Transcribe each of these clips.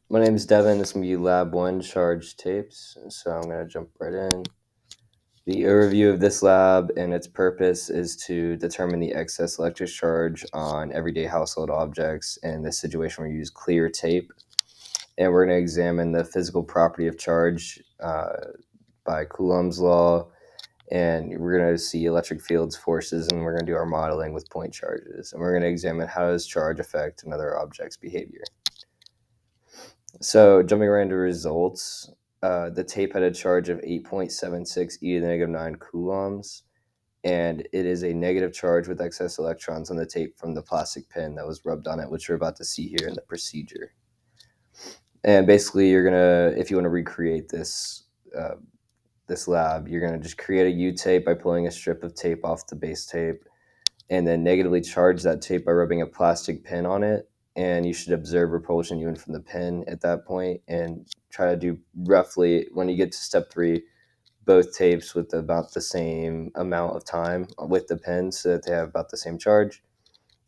My name is Devin. This is going to be Lab 1 charge tapes. So I'm going to jump right in. The overview of this lab and its purpose is to determine the excess electric charge on everyday household objects. In this situation, we use clear tape. And we're going to examine the physical property of charge by Coulomb's law. And we're going to see electric fields, forces, and we're going to do our modeling with point charges. And we're going to examine how does charge affect another object's behavior. So jumping right into results, the tape had a charge of 8.76 e to the negative 9 coulombs, and it is a negative charge with excess electrons on the tape from the plastic pin that was rubbed on it, which we're about to see here in the procedure. And basically, you're gonna, if you want to recreate this lab, you're gonna just create a U tape by pulling a strip of tape off the base tape, and then negatively charge that tape by rubbing a plastic pin on it. And you should observe repulsion even from the pin at that point and try to do roughly, when you get to step 3, both tapes with about the same amount of time with the pin so that they have about the same charge.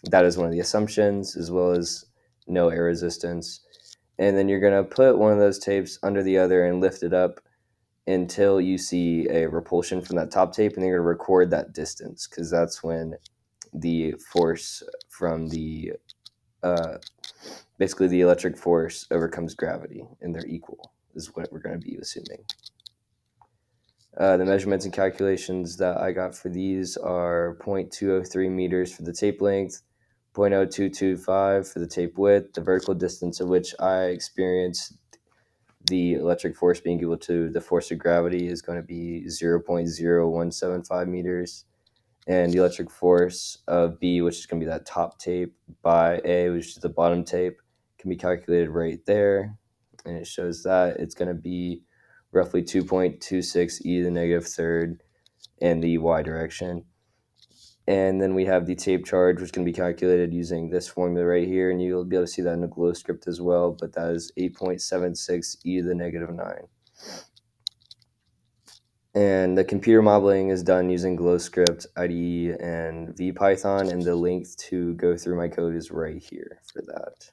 That is one of the assumptions, as well as no air resistance. And then you're going to put one of those tapes under the other and lift it up until you see a repulsion from that top tape, and you're going to record that distance, because that's when the force from the basically the electric force overcomes gravity, and they're equal is what we're going to be assuming. The measurements and calculations that I got for these are 0.203 meters for the tape length, 0.0225 for the tape width, the vertical distance at which I experienced the electric force being equal to the force of gravity is going to be 0.0175 meters. And the electric force of B, which is going to be that top tape, by A, which is the bottom tape, can be calculated right there. And it shows that it's going to be roughly 2.26 e to the negative third in the y direction. And then we have the tape charge, which can be calculated using this formula right here. And you'll be able to see that in the glow script as well. But that is 8.76 e to the negative 9. And the computer modeling is done using GlowScript, IDE, and VPython, and the link to go through my code is right here for that.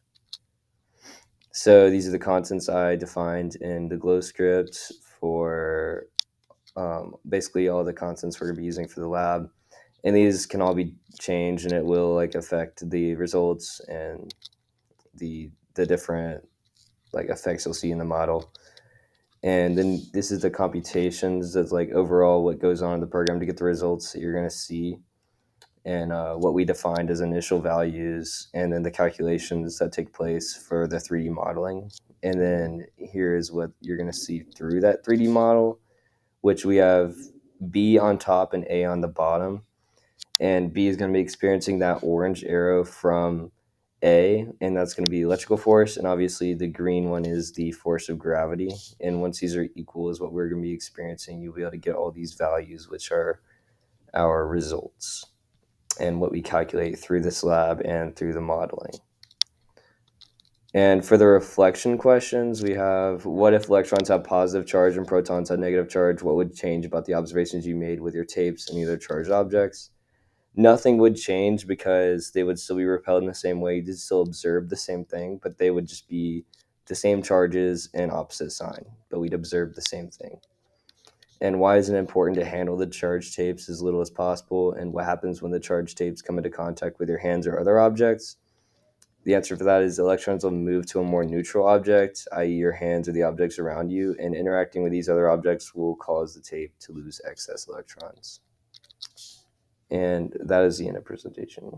So these are the constants I defined in the GlowScript for basically all the constants we're going to be using for the lab. And these can all be changed, and it will affect the results and the different effects you'll see in the model. And then this is the computations that's overall what goes on in the program to get the results that you're going to see, and what we defined as initial values, and then the calculations that take place for the 3D modeling. And then here is what you're going to see through that 3D model, which we have B on top and A on the bottom. And B is going to be experiencing that orange arrow from A, and that's going to be electrical force, and obviously the green one is the force of gravity. And once these are equal is what we're going to be experiencing, you'll be able to get all these values, which are our results and what we calculate through this lab and through the modeling. And for the reflection questions, we have, what if electrons have positive charge and protons have negative charge? What would change about the observations you made with your tapes and either charged objects? Nothing would change, because they would still be repelled in the same way. You'd still observe the same thing, but they would just be the same charges and opposite sign, but we'd observe the same thing. And why is it important to handle the charged tapes as little as possible? And what happens when the charged tapes come into contact with your hands or other objects? The answer for that is electrons will move to a more neutral object, i.e. your hands or the objects around you, and interacting with these other objects will cause the tape to lose excess electrons. And that is the end of presentation.